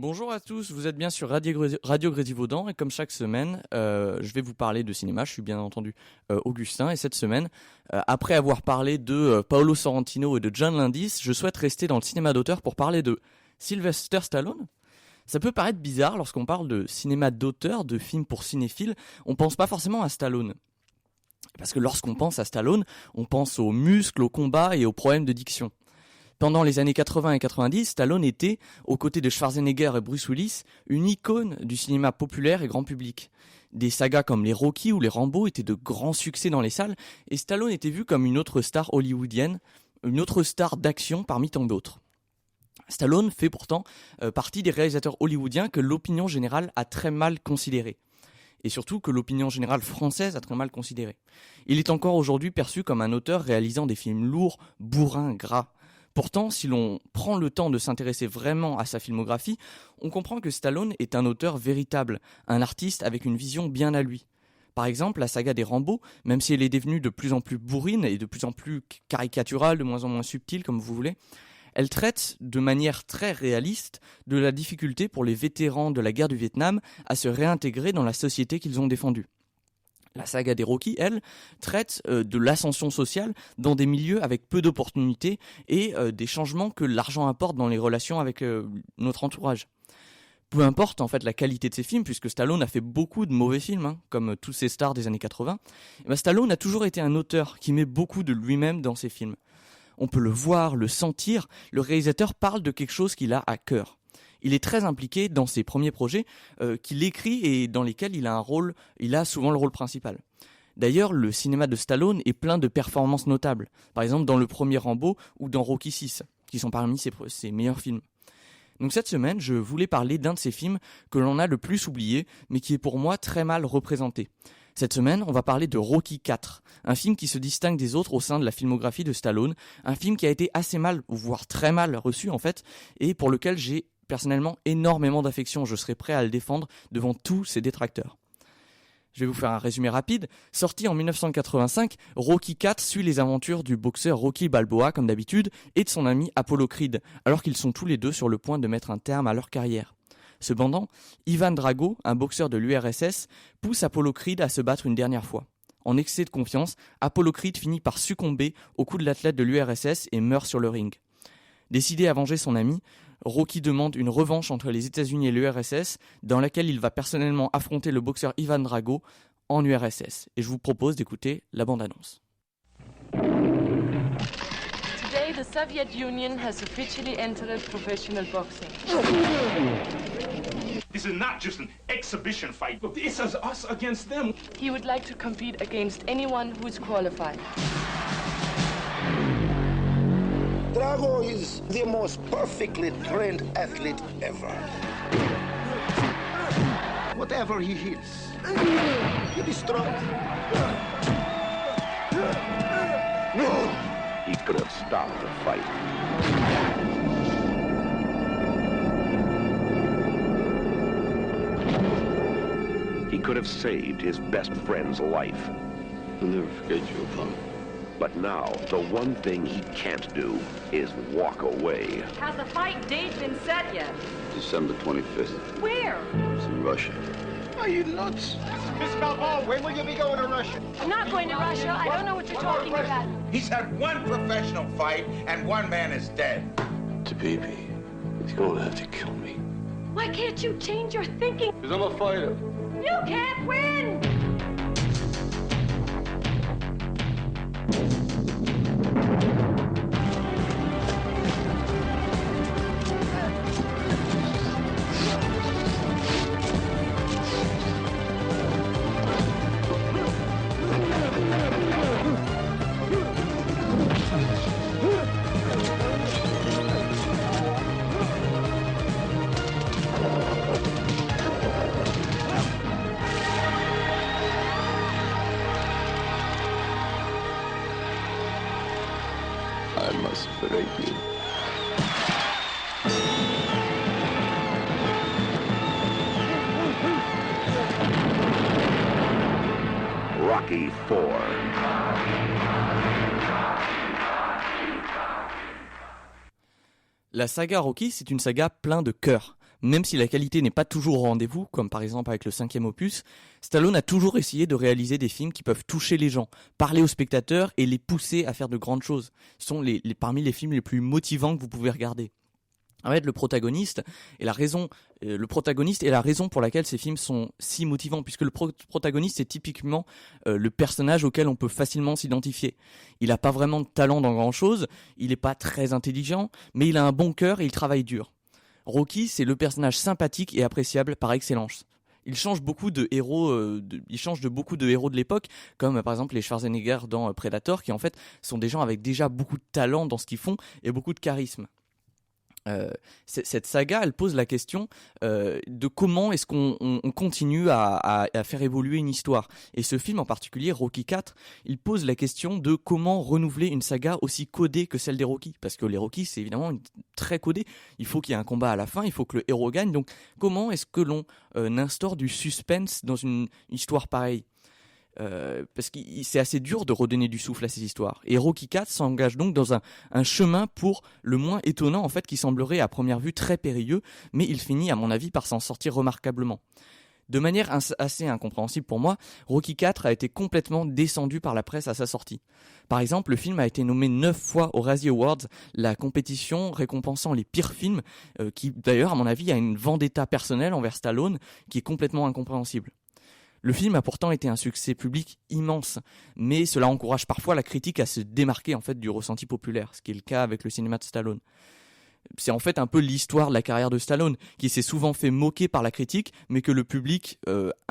Bonjour à tous, vous êtes bien sur Radio Grésivaudan et comme chaque semaine, je vais vous parler de cinéma. Je suis bien entendu Augustin et cette semaine, après avoir parlé de Paolo Sorrentino et de John Landis, je souhaite rester dans le cinéma d'auteur pour parler de Sylvester Stallone. Ça peut paraître bizarre lorsqu'on parle de cinéma d'auteur, de films pour cinéphiles, on pense pas forcément à Stallone. Parce que lorsqu'on pense à Stallone, on pense aux muscles, aux combats et aux problèmes de diction. Pendant les années 80 et 90, Stallone était, aux côtés de Schwarzenegger et Bruce Willis, une icône du cinéma populaire et grand public. Des sagas comme les Rocky ou les Rambo étaient de grands succès dans les salles, et Stallone était vu comme une autre star hollywoodienne, une autre star d'action parmi tant d'autres. Stallone fait pourtant partie des réalisateurs hollywoodiens que l'opinion générale a très mal considérés. Et surtout que l'opinion générale française a très mal considéré. Il est encore aujourd'hui perçu comme un auteur réalisant des films lourds, bourrins, gras. Pourtant, si l'on prend le temps de s'intéresser vraiment à sa filmographie, on comprend que Stallone est un auteur véritable, un artiste avec une vision bien à lui. Par exemple, la saga des Rambo, même si elle est devenue de plus en plus bourrine et de plus en plus caricaturale, de moins en moins subtile, comme vous voulez, elle traite de manière très réaliste de la difficulté pour les vétérans de la guerre du Vietnam à se réintégrer dans la société qu'ils ont défendue. La saga des Rocky, elle, traite de l'ascension sociale dans des milieux avec peu d'opportunités et des changements que l'argent apporte dans les relations avec notre entourage. Peu importe en fait la qualité de ces films, puisque Stallone a fait beaucoup de mauvais films, comme tous ces stars des années 80, Stallone a toujours été un auteur qui met beaucoup de lui-même dans ses films. On peut le voir, le sentir, le réalisateur parle de quelque chose qu'il a à cœur. Il est très impliqué dans ses premiers projets qu'il écrit et dans lesquels il a souvent le rôle principal. D'ailleurs, le cinéma de Stallone est plein de performances notables. Par exemple, dans le premier Rambo ou dans Rocky VI, qui sont parmi ses meilleurs films. Donc cette semaine, je voulais parler d'un de ces films que l'on a le plus oublié, mais qui est pour moi très mal représenté. Cette semaine, on va parler de Rocky IV, un film qui se distingue des autres au sein de la filmographie de Stallone, un film qui a été assez mal, voire très mal reçu en fait, et pour lequel j'ai personnellement énormément d'affection, je serai prêt à le défendre devant tous ses détracteurs. Je vais vous faire un résumé rapide. Sorti en 1985, Rocky IV suit les aventures du boxeur Rocky Balboa, comme d'habitude, et de son ami Apollo Creed, alors qu'ils sont tous les deux sur le point de mettre un terme à leur carrière. Cependant, Ivan Drago, un boxeur de l'URSS, pousse Apollo Creed à se battre une dernière fois. En excès de confiance, Apollo Creed finit par succomber au coup de l'athlète de l'URSS et meurt sur le ring. Décidé à venger son ami, Rocky demande une revanche entre les États-Unis et l'URSS, dans laquelle il va personnellement affronter le boxeur Ivan Drago en URSS. Et je vous propose d'écouter la bande-annonce. Today, the Soviet Union has officially entered professional boxing. This is not just an exhibition fight. Look, this is us against them. He would like to compete against anyone who is qualified. Drago is the most perfectly trained athlete ever. Whatever he hits, he destroys. He could have stopped the fight. He could have saved his best friend's life. I'll never forget you, Apollo. But now, the one thing he can't do is walk away. Has the fight date been set yet? December 25th. Where? It's in Russia. Are you nuts? Miss Balboa, when will you be going to Russia? I'm not going to Russia. I don't know what you're talking about. He's had one professional fight, and one man is dead. Tabibi, he's going to have to kill me. Why can't you change your thinking? Because I'm a fighter. You can't win! I must break you. Rocky IV. La saga Rocky, c'est une saga plein de cœur. Même si la qualité n'est pas toujours au rendez-vous, comme par exemple avec le 5e opus, Stallone a toujours essayé de réaliser des films qui peuvent toucher les gens, parler aux spectateurs et les pousser à faire de grandes choses. Ce sont parmi les films les plus motivants que vous pouvez regarder. En fait, le protagoniste est la raison pour laquelle ces films sont si motivants, puisque le protagoniste c'est typiquement le personnage auquel on peut facilement s'identifier. Il n'a pas vraiment de talent dans grand chose, il n'est pas très intelligent, mais il a un bon cœur et il travaille dur. Rocky, c'est le personnage sympathique et appréciable par excellence. Il change beaucoup de héros, beaucoup de héros de l'époque, comme par exemple les Schwarzenegger dans Predator, qui en fait sont des gens avec déjà beaucoup de talent dans ce qu'ils font et beaucoup de charisme. Cette saga, elle pose la question de comment est-ce qu'on continue à faire évoluer une histoire. Et ce film en particulier, Rocky IV, il pose la question de comment renouveler une saga aussi codée que celle des Rocky. Parce que les Rocky, c'est évidemment très codé. Il faut qu'il y ait un combat à la fin, il faut que le héros gagne. Donc comment est-ce que l'on instaure du suspense dans une histoire pareille ? Parce que c'est assez dur de redonner du souffle à ces histoires. Et Rocky IV s'engage donc dans un chemin pour le moins étonnant, en fait, qui semblerait à première vue très périlleux, mais il finit, à mon avis, par s'en sortir remarquablement. De manière assez incompréhensible pour moi, Rocky IV a été complètement descendu par la presse à sa sortie. Par exemple, le film a été nommé 9 fois aux Razzie Awards, la compétition récompensant les pires films, qui d'ailleurs, à mon avis, a une vendetta personnelle envers Stallone qui est complètement incompréhensible. Le film a pourtant été un succès public immense, mais cela encourage parfois la critique à se démarquer en fait du ressenti populaire, ce qui est le cas avec le cinéma de Stallone. C'est en fait un peu l'histoire de la carrière de Stallone, qui s'est souvent fait moquer par la critique, mais que le public,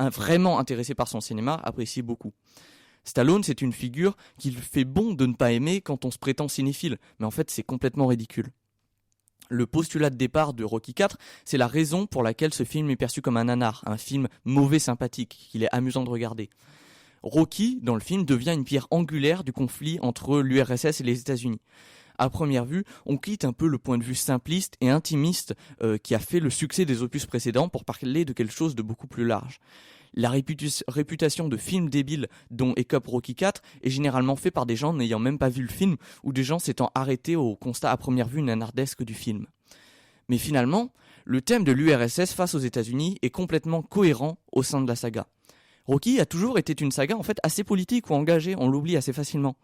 vraiment intéressé par son cinéma, apprécie beaucoup. Stallone, c'est une figure qu'il fait bon de ne pas aimer quand on se prétend cinéphile, mais en fait c'est complètement ridicule. Le postulat de départ de Rocky IV, c'est la raison pour laquelle ce film est perçu comme un nanar, un film mauvais sympathique, qu'il est amusant de regarder. Rocky, dans le film, devient une pierre angulaire du conflit entre l'URSS et les États-Unis. À première vue, on quitte un peu le point de vue simpliste et intimiste qui a fait le succès des opus précédents pour parler de quelque chose de beaucoup plus large. La réputation de film débile dont écope Rocky IV est généralement fait par des gens n'ayant même pas vu le film ou des gens s'étant arrêtés au constat à première vue nanardesque du film. Mais finalement, le thème de l'URSS face aux États-Unis est complètement cohérent au sein de la saga. Rocky a toujours été une saga en fait assez politique ou engagée, on l'oublie assez facilement.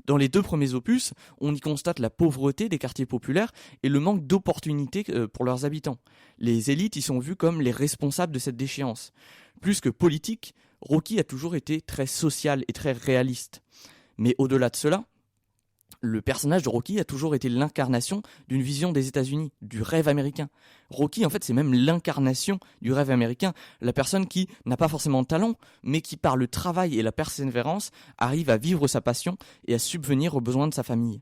Dans les 2 premiers opus, on y constate la pauvreté des quartiers populaires et le manque d'opportunités pour leurs habitants. Les élites y sont vues comme les responsables de cette déchéance. Plus que politique, Rocky a toujours été très social et très réaliste. Mais au-delà de cela, le personnage de Rocky a toujours été l'incarnation d'une vision des États-Unis, du rêve américain. Rocky, en fait, c'est même l'incarnation du rêve américain. La personne qui n'a pas forcément de talent, mais qui, par le travail et la persévérance, arrive à vivre sa passion et à subvenir aux besoins de sa famille.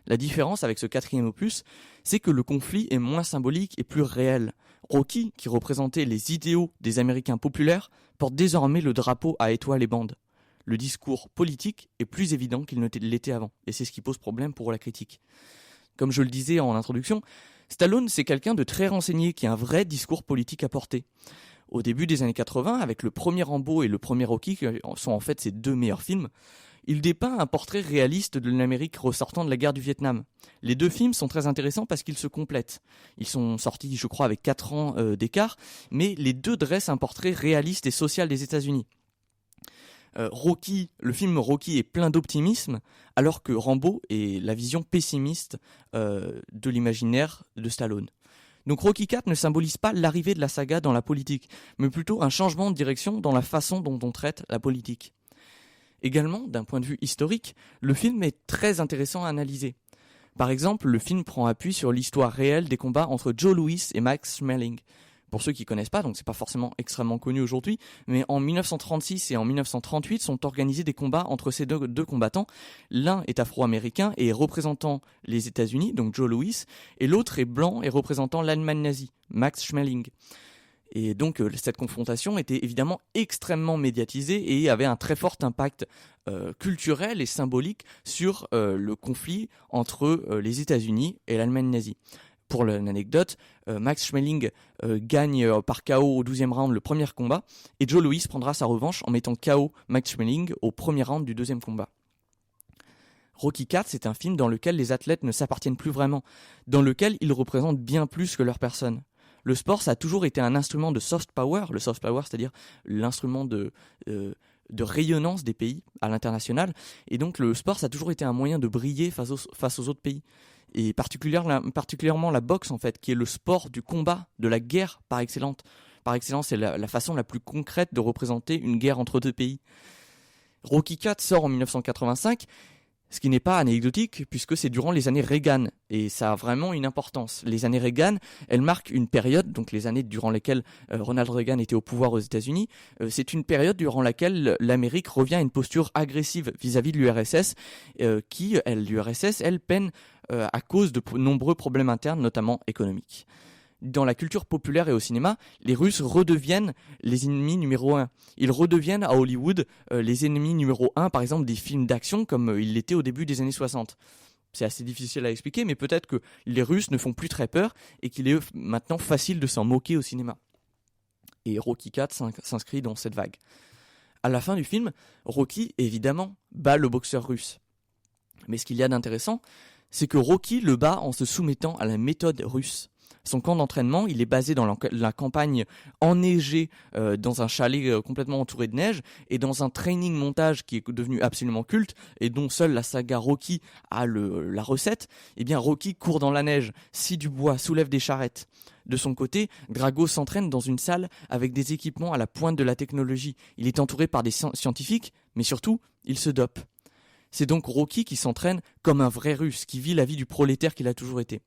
La différence avec ce 4e opus, c'est que le conflit est moins symbolique et plus réel. Rocky, qui représentait les idéaux des Américains populaires, porte désormais le drapeau à étoiles et bandes. Le discours politique est plus évident qu'il ne l'était avant, et c'est ce qui pose problème pour la critique. Comme je le disais en introduction, Stallone c'est quelqu'un de très renseigné qui a un vrai discours politique à porter. Au début des années 80, avec le premier Rambo et le premier Rocky, qui sont en fait ses 2 meilleurs films, il dépeint un portrait réaliste de l'Amérique ressortant de la guerre du Vietnam. Les 2 films sont très intéressants parce qu'ils se complètent. Ils sont sortis, je crois, avec 4 ans d'écart, mais les 2 dressent un portrait réaliste et social des États-Unis. Le film Rocky est plein d'optimisme, alors que Rambo est la vision pessimiste de l'imaginaire de Stallone. Donc Rocky IV ne symbolise pas l'arrivée de la saga dans la politique, mais plutôt un changement de direction dans la façon dont on traite la politique. Également, d'un point de vue historique, le film est très intéressant à analyser. Par exemple, le film prend appui sur l'histoire réelle des combats entre Joe Louis et Max Schmeling. Pour ceux qui ne connaissent pas, donc c'est pas forcément extrêmement connu aujourd'hui, mais en 1936 et en 1938 sont organisés des combats entre ces deux combattants. L'un est afro-américain et représentant les États-Unis, donc Joe Louis, et l'autre est blanc et représentant l'Allemagne nazie, Max Schmeling. Et donc cette confrontation était évidemment extrêmement médiatisée et avait un très fort impact culturel et symbolique sur le conflit entre les États-Unis et l'Allemagne nazie. Pour l'anecdote, Max Schmeling gagne par KO au 12e round le premier combat et Joe Louis prendra sa revanche en mettant KO Max Schmeling au premier round du 2e combat. Rocky IV, c'est un film dans lequel les athlètes ne s'appartiennent plus vraiment, dans lequel ils représentent bien plus que leur personne. Le sport, ça a toujours été un instrument de soft power. Le soft power, c'est-à-dire l'instrument de rayonnance des pays à l'international. Et donc le sport, ça a toujours été un moyen de briller face aux autres pays. Et particulièrement la boxe, en fait, qui est le sport du combat, de la guerre par excellence. C'est la façon la plus concrète de représenter une guerre entre deux pays. Rocky IV sort en 1985, ce qui n'est pas anecdotique puisque c'est durant les années Reagan et ça a vraiment une importance. Les années Reagan, elles marquent une période, donc les années durant lesquelles Ronald Reagan était au pouvoir aux États-Unis, c'est une période durant laquelle l'Amérique revient à une posture agressive vis-à-vis de l'URSS, l'URSS, elle peine à cause de nombreux problèmes internes, notamment économiques. Dans la culture populaire et au cinéma, les Russes redeviennent les ennemis numéro 1. Ils redeviennent à Hollywood les ennemis numéro 1, par exemple des films d'action comme ils l'étaient au début des années 60. C'est assez difficile à expliquer, mais peut-être que les Russes ne font plus très peur et qu'il est maintenant facile de s'en moquer au cinéma. Et Rocky IV s'inscrit dans cette vague. À la fin du film, Rocky, évidemment, bat le boxeur russe. Mais ce qu'il y a d'intéressant, c'est que Rocky le bat en se soumettant à la méthode russe. Son camp d'entraînement, il est basé dans la campagne enneigée dans un chalet complètement entouré de neige et dans un training montage qui est devenu absolument culte et dont seule la saga Rocky a la recette. Eh bien, Rocky court dans la neige, scie du bois, soulève des charrettes. De son côté, Drago s'entraîne dans une salle avec des équipements à la pointe de la technologie. Il est entouré par des scientifiques, mais surtout, il se dope. C'est donc Rocky qui s'entraîne comme un vrai Russe, qui vit la vie du prolétaire qu'il a toujours été.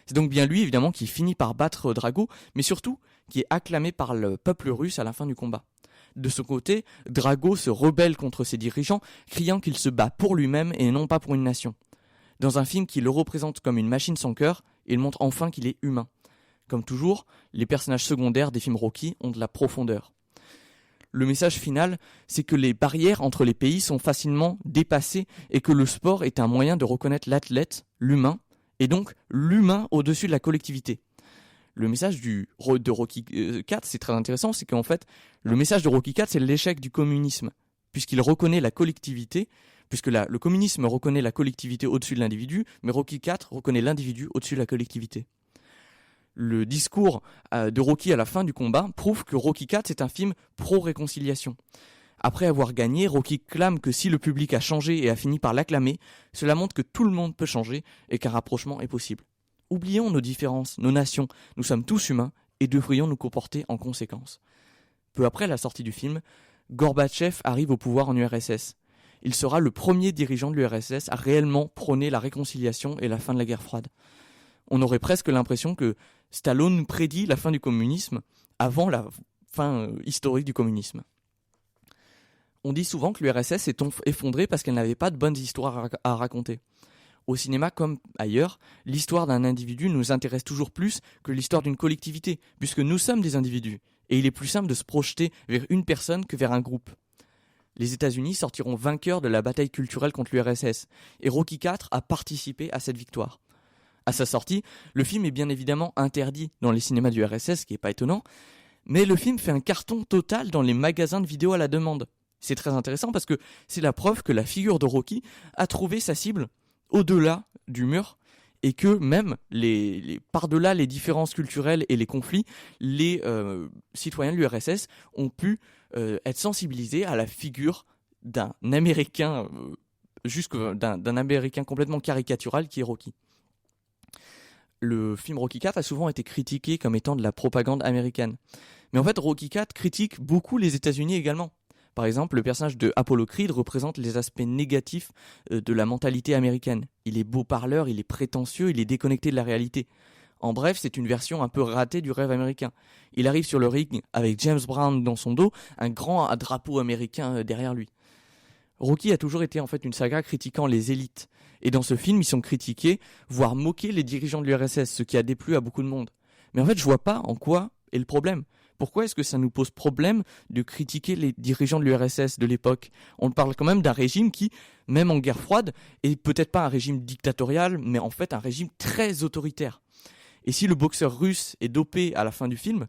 C'est donc bien lui, évidemment, qui finit par battre Drago, mais surtout qui est acclamé par le peuple russe à la fin du combat. De son côté, Drago se rebelle contre ses dirigeants, criant qu'il se bat pour lui-même et non pas pour une nation. Dans un film qui le représente comme une machine sans cœur, il montre enfin qu'il est humain. Comme toujours, les personnages secondaires des films Rocky ont de la profondeur. Le message final, c'est que les barrières entre les pays sont facilement dépassées et que le sport est un moyen de reconnaître l'athlète, l'humain, et donc l'humain au-dessus de la collectivité. Le message de Rocky IV, c'est très intéressant, c'est qu'en fait, le message de Rocky IV, c'est l'échec du communisme, puisqu'il reconnaît la collectivité, puisque le communisme reconnaît la collectivité au-dessus de l'individu, mais Rocky IV reconnaît l'individu au-dessus de la collectivité. Le discours de Rocky à la fin du combat prouve que Rocky IV, c'est un film pro-réconciliation. Après avoir gagné, Rocky clame que si le public a changé et a fini par l'acclamer, cela montre que tout le monde peut changer et qu'un rapprochement est possible. Oublions nos différences, nos nations, nous sommes tous humains et devrions nous comporter en conséquence. Peu après la sortie du film, Gorbatchev arrive au pouvoir en URSS. Il sera le premier dirigeant de l'URSS à réellement prôner la réconciliation et la fin de la guerre froide. On aurait presque l'impression que Stallone prédit la fin du communisme avant la fin historique du communisme. On dit souvent que l'URSS s'est effondrée parce qu'elle n'avait pas de bonnes histoires à raconter. Au cinéma comme ailleurs, l'histoire d'un individu nous intéresse toujours plus que l'histoire d'une collectivité, puisque nous sommes des individus, et il est plus simple de se projeter vers une personne que vers un groupe. Les États-Unis sortiront vainqueurs de la bataille culturelle contre l'URSS, et Rocky IV a participé à cette victoire. À sa sortie, le film est bien évidemment interdit dans les cinémas du RSS, ce qui n'est pas étonnant, mais le film fait un carton total dans les magasins de vidéos à la demande. C'est très intéressant parce que c'est la preuve que la figure de Rocky a trouvé sa cible au-delà du mur et que même par-delà les différences culturelles et les conflits, les citoyens de l'URSS ont pu être sensibilisés à la figure d'un Américain, d'un Américain complètement caricatural qui est Rocky. Le film Rocky IV a souvent été critiqué comme étant de la propagande américaine. Mais en fait, Rocky IV critique beaucoup les États-Unis également. Par exemple, le personnage de Apollo Creed représente les aspects négatifs de la mentalité américaine. Il est beau parleur, il est prétentieux, il est déconnecté de la réalité. En bref, c'est une version un peu ratée du rêve américain. Il arrive sur le ring avec James Brown dans son dos, un grand drapeau américain derrière lui. Rocky a toujours été en fait une saga critiquant les élites. Et dans ce film, ils sont critiqués, voire moqués les dirigeants de l'URSS, ce qui a déplu à beaucoup de monde. Mais en fait, je vois pas en quoi est le problème. Pourquoi est-ce que ça nous pose problème de critiquer les dirigeants de l'URSS de l'époque ? On parle quand même d'un régime qui, même en guerre froide, est peut-être pas un régime dictatorial, mais en fait un régime très autoritaire. Et si le boxeur russe est dopé à la fin du film,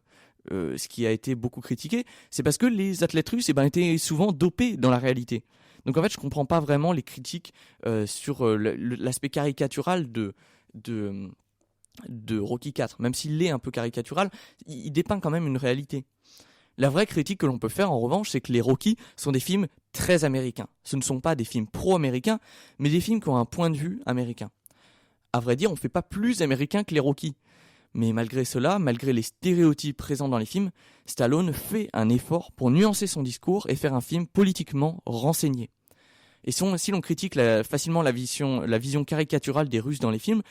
ce qui a été beaucoup critiqué, c'est parce que les athlètes russes étaient souvent dopés dans la réalité. Donc en fait, je comprends pas vraiment les critiques sur l'aspect caricatural de de Rocky IV, même s'il est un peu caricatural, il dépeint quand même une réalité. La vraie critique que l'on peut faire en revanche, c'est que les Rocky sont des films très américains. Ce ne sont pas des films pro-américains, mais des films qui ont un point de vue américain. À vrai dire, on ne fait pas plus américain que les Rocky. Mais malgré cela, malgré les stéréotypes présents dans les films, Stallone fait un effort pour nuancer son discours et faire un film politiquement renseigné. Et si l'on critique facilement la vision caricaturale des Russes dans les films,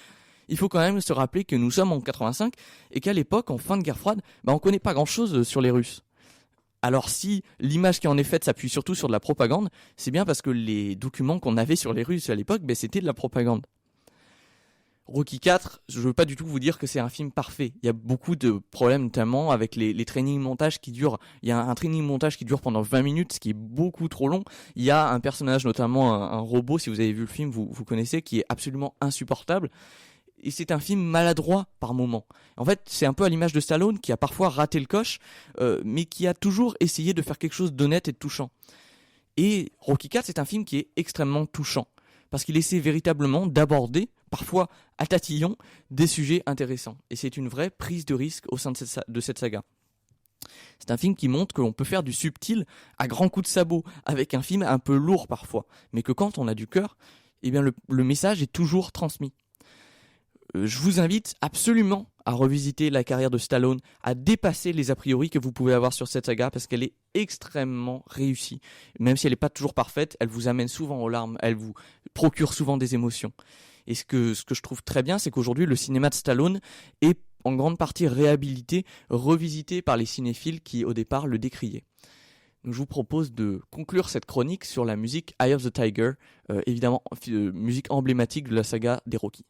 il faut quand même se rappeler que nous sommes en 85 et qu'à l'époque, en fin de guerre froide, on ne connaît pas grand-chose sur les Russes. Alors si l'image qui en est faite s'appuie surtout sur de la propagande, c'est bien parce que les documents qu'on avait sur les Russes à l'époque, c'était de la propagande. Rocky IV, je ne veux pas du tout vous dire que c'est un film parfait. Il y a beaucoup de problèmes, notamment avec les training montages qui durent. Il y a un training montage qui dure pendant 20 minutes, ce qui est beaucoup trop long. Il y a un personnage, notamment un robot, si vous avez vu le film, vous connaissez, qui est absolument insupportable. Et c'est un film maladroit par moments. En fait, c'est un peu à l'image de Stallone qui a parfois raté le coche, mais qui a toujours essayé de faire quelque chose d'honnête et de touchant. Et Rocky IV, c'est un film qui est extrêmement touchant, parce qu'il essaie véritablement d'aborder, parfois à tatillon, des sujets intéressants. Et c'est une vraie prise de risque au sein de cette saga. C'est un film qui montre que l'on peut faire du subtil à grands coups de sabot, avec un film un peu lourd parfois, mais que quand on a du cœur, eh bien le message est toujours transmis. Je vous invite absolument à revisiter la carrière de Stallone, à dépasser les a priori que vous pouvez avoir sur cette saga parce qu'elle est extrêmement réussie. Même si elle n'est pas toujours parfaite, elle vous amène souvent aux larmes, elle vous procure souvent des émotions. Et ce que je trouve très bien, c'est qu'aujourd'hui le cinéma de Stallone est en grande partie réhabilité, revisité par les cinéphiles qui au départ le décriaient. Donc, je vous propose de conclure cette chronique sur la musique Eye of the Tiger, évidemment musique emblématique de la saga des Rocky.